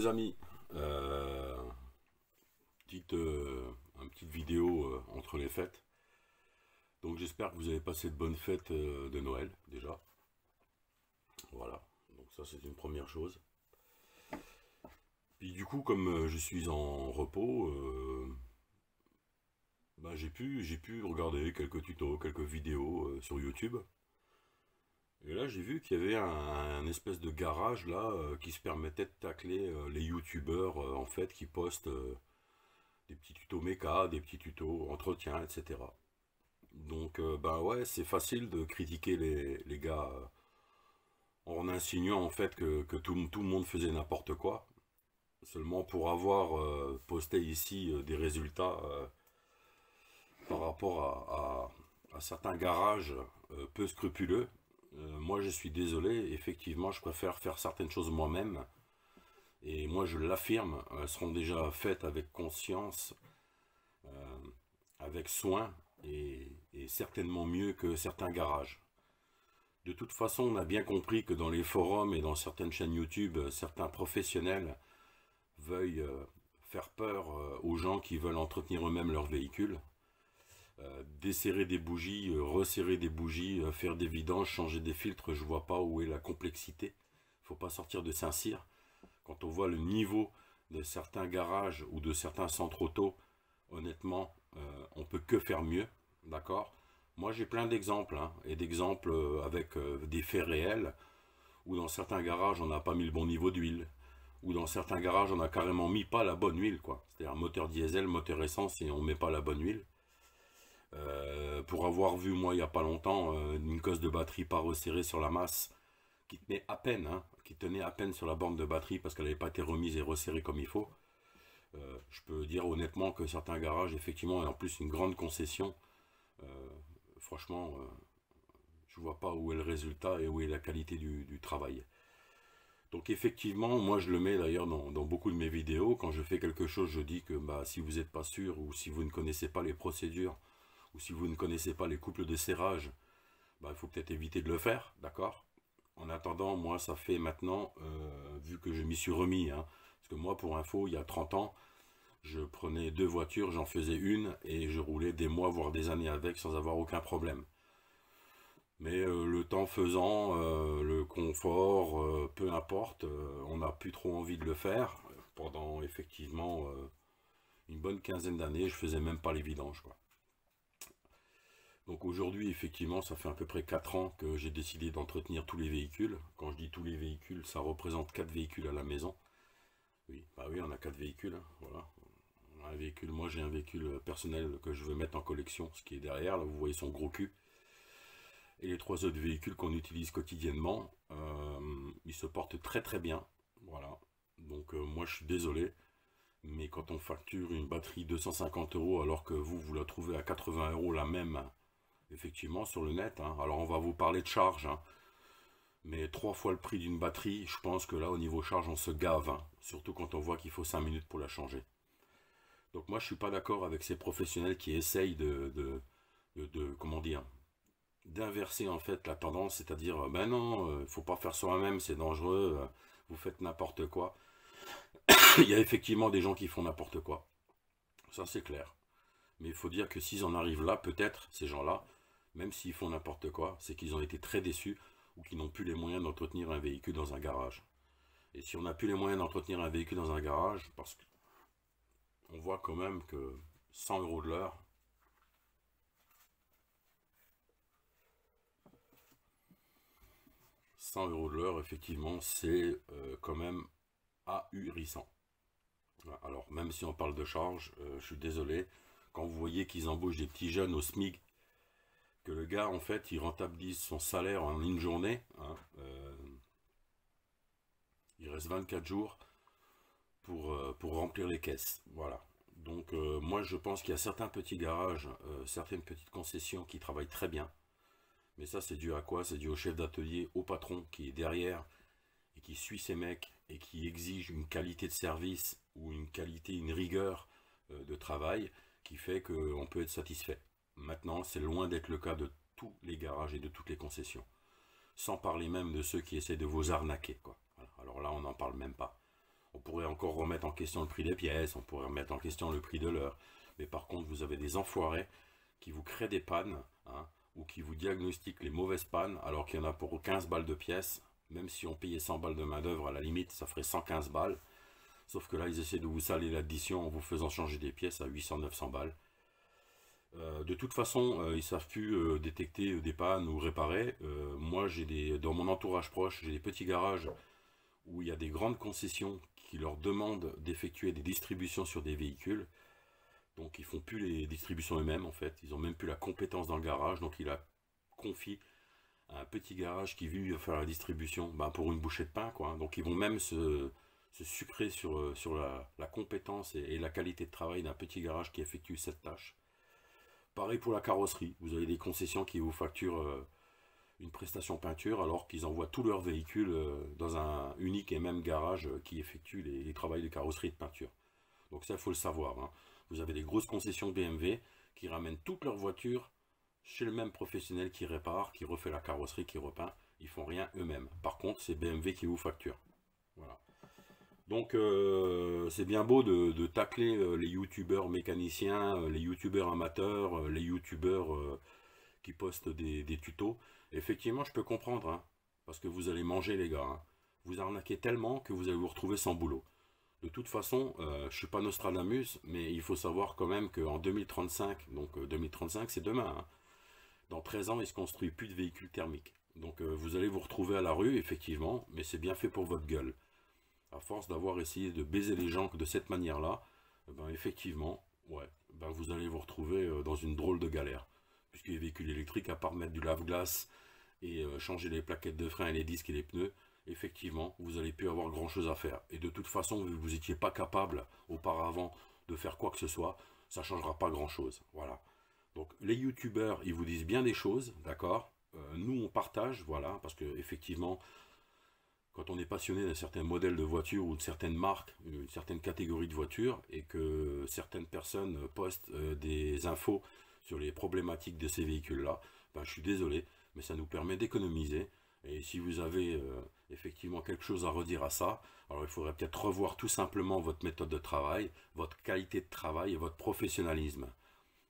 amis, une petite vidéo entre les fêtes. Donc j'espère que vous avez passé de bonnes fêtes de Noël déjà. Voilà, donc ça c'est une première chose. Puis du coup comme je suis en repos, j'ai pu regarder quelques tutos, quelques vidéos sur YouTube. Et là j'ai vu qu'il y avait un espèce de garage là qui se permettait de tacler les youtubeurs en fait qui postent des petits tutos méca, des petits tutos entretien, etc. Donc ouais, c'est facile de critiquer les gars en insinuant en fait que tout le monde faisait n'importe quoi. Seulement pour avoir posté ici des résultats par rapport à certains garages peu scrupuleux. Moi je suis désolé, effectivement je préfère faire certaines choses moi-même. Et moi je l'affirme, elles seront déjà faites avec conscience, avec soin et certainement mieux que certains garages. De toute façon, on a bien compris que dans les forums et dans certaines chaînes YouTube, certains professionnels veuillent faire peur aux gens qui veulent entretenir eux-mêmes leur véhicule. Desserrer des bougies, resserrer des bougies, faire des vidanges, changer des filtres, je vois pas où est la complexité. Il faut pas sortir de Saint-Cyr. Quand on voit le niveau de certains garages ou de certains centres auto, honnêtement, on peut que faire mieux, d'accord? Moi j'ai plein d'exemples, hein, et d'exemples avec des faits réels, où dans certains garages on n'a pas mis le bon niveau d'huile, ou dans certains garages on a carrément mis pas la bonne huile, quoi. C'est-à-dire moteur diesel, moteur essence, et on met pas la bonne huile. Pour avoir vu moi il n'y a pas longtemps une cosse de batterie pas resserrée sur la masse, qui tenait à peine, hein, qui tenait à peine sur la borne de batterie parce qu'elle n'avait pas été remise et resserrée comme il faut. Je peux dire honnêtement que certains garages, effectivement, et en plus une grande concession, franchement, je vois pas où est le résultat et où est la qualité du travail. Donc effectivement, moi je le mets d'ailleurs dans beaucoup de mes vidéos. Quand je fais quelque chose, je dis que si vous n'êtes pas sûr ou si vous ne connaissez pas les procédures ou si vous ne connaissez pas les couples de serrage, il faut peut-être éviter de le faire, d'accord? En attendant, moi ça fait maintenant, vu que je m'y suis remis, hein, parce que moi pour info, il y a 30 ans, je prenais deux voitures, j'en faisais une et je roulais des mois voire des années avec sans avoir aucun problème. Mais le temps faisant, le confort, peu importe, on n'a plus trop envie de le faire. Pendant effectivement une bonne quinzaine d'années, je faisais même pas les vidanges, quoi. Donc aujourd'hui, effectivement, ça fait à peu près 4 ans que j'ai décidé d'entretenir tous les véhicules. Quand je dis tous les véhicules, ça représente 4 véhicules à la maison. Oui, oui, on a 4 véhicules, hein, voilà. On a un véhicule, moi j'ai un véhicule personnel que je veux mettre en collection, ce qui est derrière, là vous voyez son gros cul. Et les 3 autres véhicules qu'on utilise quotidiennement, ils se portent très très bien, voilà. Donc moi je suis désolé, mais quand on facture une batterie 250 € alors que vous la trouvez à 80 € la même, effectivement sur le net, hein. Alors on va vous parler de charge, hein. Mais 3 fois le prix d'une batterie, je pense que là au niveau charge on se gave, hein. Surtout quand on voit qu'il faut 5 minutes pour la changer. Donc moi je suis pas d'accord avec ces professionnels qui essayent comment dire, d'inverser en fait la tendance, c'est-à-dire ben non, faut pas faire soi-même, c'est dangereux, vous faites n'importe quoi. Il y a effectivement des gens qui font n'importe quoi, ça c'est clair. Mais il faut dire que s'ils en arrivent là, peut-être, ces gens-là, même s'ils font n'importe quoi, c'est qu'ils ont été très déçus ou qu'ils n'ont plus les moyens d'entretenir un véhicule dans un garage. Et si on n'a plus les moyens d'entretenir un véhicule dans un garage, parce qu'on voit quand même que 100 € de l'heure, 100 € de l'heure, effectivement, c'est quand même ahurissant. Alors, même si on parle de charge, je suis désolé, quand vous voyez qu'ils embauchent des petits jeunes au SMIC, que le gars, en fait, il rentabilise son salaire en une journée, hein, il reste 24 jours pour remplir les caisses, voilà. Donc, moi, je pense qu'il y a certains petits garages, certaines petites concessions qui travaillent très bien. Mais ça, c'est dû à quoi? C'est dû au chef d'atelier, au patron qui est derrière et qui suit ses mecs et qui exige une qualité de service ou une qualité, une rigueur de travail qui fait qu'on peut être satisfait. Maintenant, c'est loin d'être le cas de tous les garages et de toutes les concessions. Sans parler même de ceux qui essaient de vous arnaquer, quoi. Voilà. Alors là, on n'en parle même pas. On pourrait encore remettre en question le prix des pièces, on pourrait remettre en question le prix de l'heure. Mais par contre, vous avez des enfoirés qui vous créent des pannes, hein, ou qui vous diagnostiquent les mauvaises pannes, alors qu'il y en a pour 15 balles de pièces. Même si on payait 100 balles de main d'œuvre, à la limite, ça ferait 115 balles. Sauf que là, ils essaient de vous saler l'addition en vous faisant changer des pièces à 800-900 balles. De toute façon, ils ne savent plus détecter des pannes ou réparer. Moi, dans mon entourage proche, j'ai des petits garages où il y a des grandes concessions qui leur demandent d'effectuer des distributions sur des véhicules. Donc ils font plus les distributions eux-mêmes en fait. Ils n'ont même plus la compétence dans le garage. Donc il a confié à un petit garage qui veut faire la distribution pour une bouchée de pain, quoi. Donc ils vont même se sucrer sur la compétence et la qualité de travail d'un petit garage qui effectue cette tâche. Pareil pour la carrosserie. Vous avez des concessions qui vous facturent une prestation peinture alors qu'ils envoient tous leurs véhicules dans un unique et même garage qui effectue les travaux de carrosserie et de peinture. Donc ça, il faut le savoir, hein. Vous avez des grosses concessions BMW qui ramènent toutes leurs voitures chez le même professionnel qui répare, qui refait la carrosserie, qui repeint. Ils font rien eux-mêmes. Par contre, c'est BMW qui vous facture. Voilà. Donc c'est bien beau de tacler les youtubeurs mécaniciens, les youtubeurs amateurs, les youtubeurs qui postent des tutos. Effectivement, je peux comprendre, hein, parce que vous allez manger les gars, hein. Vous arnaquez tellement que vous allez vous retrouver sans boulot. De toute façon, je ne suis pas Nostradamus, mais il faut savoir quand même qu'en 2035, donc 2035 c'est demain, hein, dans 13 ans il se construit plus de véhicules thermiques. Donc vous allez vous retrouver à la rue, effectivement, mais c'est bien fait pour votre gueule. À force d'avoir essayé de baiser les gens de cette manière-là, effectivement, ouais, vous allez vous retrouver dans une drôle de galère. Puisque les véhicules électriques, à part mettre du lave-glace et changer les plaquettes de frein et les disques et les pneus, effectivement, vous n'allez plus avoir grand-chose à faire. Et de toute façon, vous n'étiez pas capable auparavant de faire quoi que ce soit, ça ne changera pas grand-chose. Voilà. Donc les youtubeurs, ils vous disent bien des choses, d'accord. Nous, on partage, voilà, parce que effectivement, quand on est passionné d'un certain modèle de voiture ou de certaines marques, une certaine catégorie de voitures, et que certaines personnes postent des infos sur les problématiques de ces véhicules-là, je suis désolé, mais ça nous permet d'économiser. Et si vous avez effectivement quelque chose à redire à ça, alors il faudrait peut-être revoir tout simplement votre méthode de travail, votre qualité de travail et votre professionnalisme.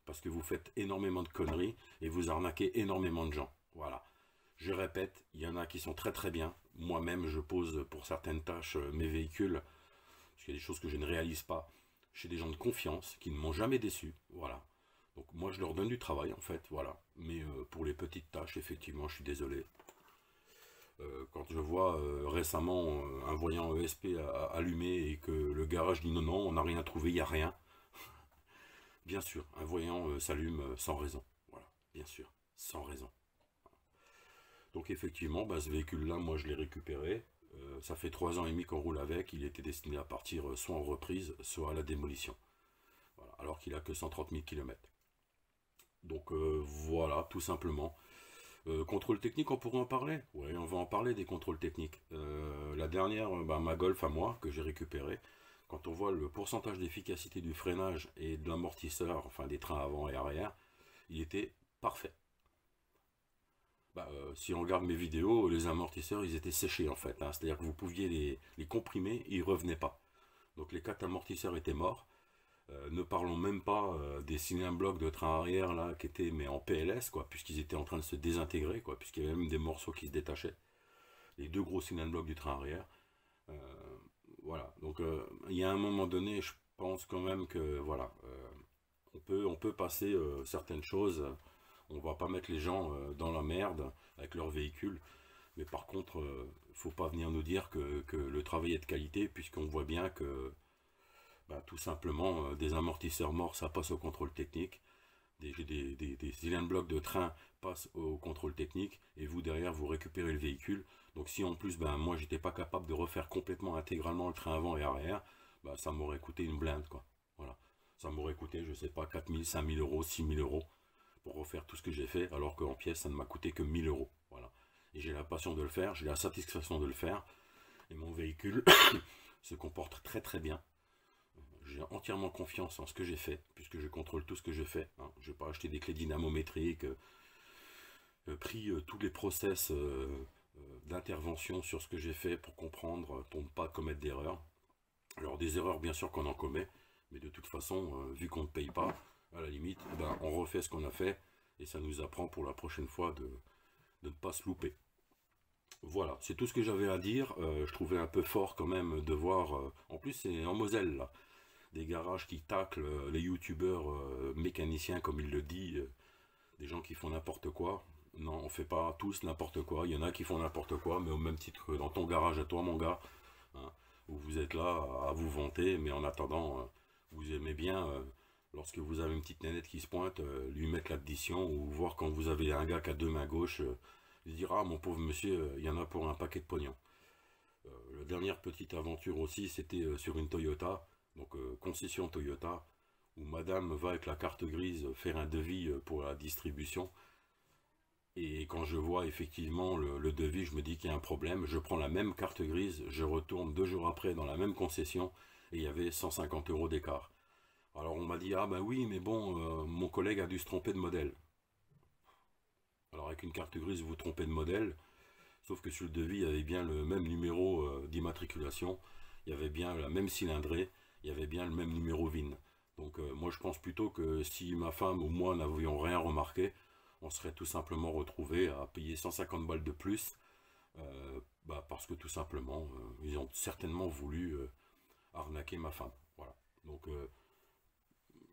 Parce que vous faites énormément de conneries et vous arnaquez énormément de gens. Voilà. Je répète, il y en a qui sont très très bien. Moi-même, je pose pour certaines tâches mes véhicules, parce qu'il y a des choses que je ne réalise pas, chez des gens de confiance qui ne m'ont jamais déçu. Voilà. Donc moi, je leur donne du travail en fait. Voilà. Mais pour les petites tâches, effectivement, je suis désolé. Quand je vois récemment un voyant ESP allumé et que le garage dit non, non, on n'a rien trouvé, il n'y a rien. Bien sûr, un voyant s'allume sans raison. Voilà, bien sûr, sans raison. Donc effectivement, ce véhicule-là, moi je l'ai récupéré. Ça fait 3 ans et demi qu'on roule avec. Il était destiné à partir soit en reprise, soit à la démolition. Voilà, alors qu'il a que 130 000 km. Donc voilà, tout simplement. Contrôle technique, on pourrait en parler. Oui, on va en parler des contrôles techniques. La dernière, ma Golf à moi, que j'ai récupérée, quand on voit le pourcentage d'efficacité du freinage et de l'amortisseur, enfin des trains avant et arrière, il était parfait. Si on regarde mes vidéos, les amortisseurs, ils étaient séchés en fait, hein. C'est-à-dire que vous pouviez les comprimer, et ils ne revenaient pas. Donc les 4 amortisseurs étaient morts. Ne parlons même pas des cylindres blocs de train arrière là qui étaient mais en PLS quoi, puisqu'ils étaient en train de se désintégrer quoi, puisqu'il y avait même des morceaux qui se détachaient. Les 2 gros cylindres blocs du train arrière. Voilà. Donc il y a un moment donné, je pense quand même que voilà, on peut passer certaines choses. On va pas mettre les gens dans la merde avec leur véhicule. Mais par contre, faut pas venir nous dire que le travail est de qualité, puisqu'on voit bien que tout simplement, des amortisseurs morts, ça passe au contrôle technique. Des cylindres blocs de train passent au contrôle technique. Et vous, derrière, vous récupérez le véhicule. Donc si en plus, moi, j'étais pas capable de refaire complètement intégralement le train avant et arrière, ça m'aurait coûté une blinde, quoi. Voilà. Ça m'aurait coûté, je sais pas, 4 000, 5 000 euros, 6 000 euros pour refaire tout ce que j'ai fait, alors qu'en pièces, ça ne m'a coûté que 1 000 euros. Voilà. Et j'ai la passion de le faire, j'ai la satisfaction de le faire. Et mon véhicule se comporte très très bien. J'ai entièrement confiance en ce que j'ai fait, puisque je contrôle tout ce que je fais, hein. Je n'ai pas acheté des clés dynamométriques, pris tous les process d'intervention sur ce que j'ai fait pour comprendre, pour ne pas commettre d'erreur. Alors des erreurs bien sûr qu'on en commet, mais de toute façon, vu qu'on ne paye pas, à la limite, eh ben, on refait ce qu'on a fait, et ça nous apprend pour la prochaine fois de ne pas se louper. Voilà, c'est tout ce que j'avais à dire. Je trouvais un peu fort quand même de voir, en plus c'est en Moselle là, des garages qui taclent les youtubeurs mécaniciens comme il le dit, des gens qui font n'importe quoi. Non, on fait pas tous n'importe quoi, il y en a qui font n'importe quoi, mais au même titre que dans ton garage à toi mon gars, hein, où vous êtes là à vous vanter, mais en attendant, vous aimez bien, lorsque vous avez une petite nénette qui se pointe, lui mettre l'addition, ou voir quand vous avez un gars qui a deux mains gauches, lui dire ah mon pauvre monsieur, il y en a pour un paquet de pognon. La dernière petite aventure aussi, c'était sur une Toyota, donc concession Toyota, où madame va avec la carte grise faire un devis pour la distribution. Et quand je vois effectivement le devis, je me dis qu'il y a un problème. Je prends la même carte grise, je retourne 2 jours après dans la même concession, et il y avait 150 € d'écart. Alors on m'a dit, ah bah oui, mais bon, mon collègue a dû se tromper de modèle. Alors avec une carte grise, vous vous trompez de modèle, sauf que sur le devis, il y avait bien le même numéro d'immatriculation, il y avait bien la même cylindrée, il y avait bien le même numéro VIN. Donc moi je pense plutôt que si ma femme ou moi n'avions rien remarqué, on serait tout simplement retrouvé à payer 150 balles de plus, parce que tout simplement, ils ont certainement voulu arnaquer ma femme. Voilà. Donc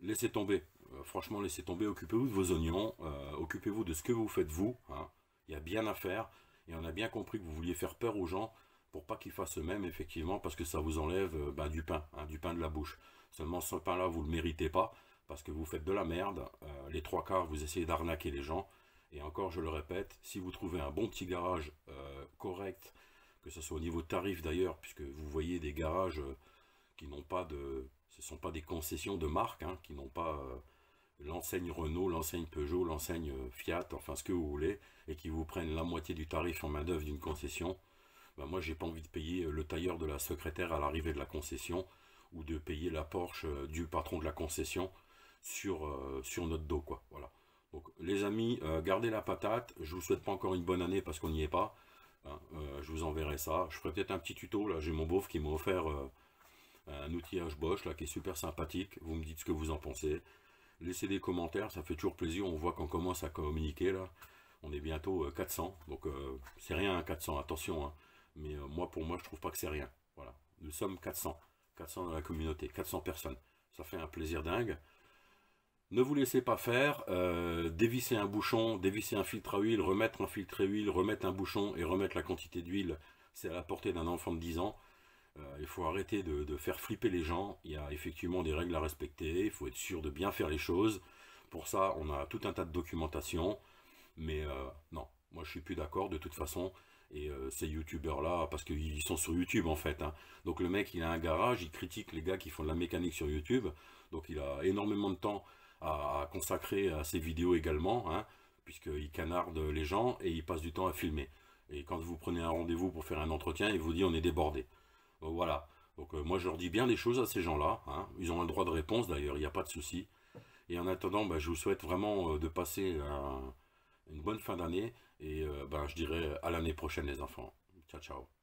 laissez tomber. Franchement, laissez tomber. Occupez-vous de vos oignons. Occupez-vous de ce que vous faites vous. Hein. Il y a bien à faire. Et on a bien compris que vous vouliez faire peur aux gens pour pas qu'ils fassent eux-mêmes, effectivement, parce que ça vous enlève du pain, hein, du pain de la bouche. Seulement, ce pain-là, vous ne le méritez pas, parce que vous faites de la merde. Les 3/4, vous essayez d'arnaquer les gens. Et encore, je le répète, si vous trouvez un bon petit garage correct, que ce soit au niveau tarif d'ailleurs, puisque vous voyez des garages qui n'ont pas de... Ce ne sont pas des concessions de marque, hein, qui n'ont pas l'enseigne Renault, l'enseigne Peugeot, l'enseigne Fiat, enfin ce que vous voulez, et qui vous prennent la moitié du tarif en main d'œuvre d'une concession. Ben moi, j'ai pas envie de payer le tailleur de la secrétaire à l'arrivée de la concession, ou de payer la Porsche du patron de la concession sur notre dos, quoi. Voilà. Donc, les amis, gardez la patate. Je vous souhaite pas encore une bonne année parce qu'on n'y est pas. Hein, je vous enverrai ça. Je ferai peut-être un petit tuto. Là, j'ai mon beauf qui m'a offert un outillage Bosch là qui est super sympathique. Vous me dites ce que vous en pensez. Laissez des commentaires, ça fait toujours plaisir. On voit qu'on commence à communiquer là. On est bientôt 400, donc c'est rien 400, attention. Hein. Mais moi, pour moi, je trouve pas que c'est rien. Voilà, nous sommes 400 dans la communauté, 400 personnes. Ça fait un plaisir dingue. Ne vous laissez pas faire, dévisser un bouchon, dévisser un filtre à huile, remettre un filtre à huile, remettre un bouchon et remettre la quantité d'huile, c'est à la portée d'un enfant de 10 ans. Il faut arrêter de faire flipper les gens. Il y a effectivement des règles à respecter. Il faut être sûr de bien faire les choses. Pour ça, on a tout un tas de documentation. Mais non, moi je suis plus d'accord de toute façon. Et ces youtubeurs là, parce qu'ils sont sur YouTube en fait. Hein. Donc le mec il a un garage, il critique les gars qui font de la mécanique sur YouTube. Donc il a énormément de temps à consacrer à ses vidéos également. Hein, puisqu'il canarde les gens et il passe du temps à filmer. Et quand vous prenez un rendez-vous pour faire un entretien, il vous dit on est débordé. Donc voilà, donc moi je leur dis bien des choses à ces gens-là, hein. Ils ont un droit de réponse d'ailleurs, il n'y a pas de souci. Et en attendant, je vous souhaite vraiment de passer une bonne fin d'année, et je dirais à l'année prochaine les enfants. Ciao ciao.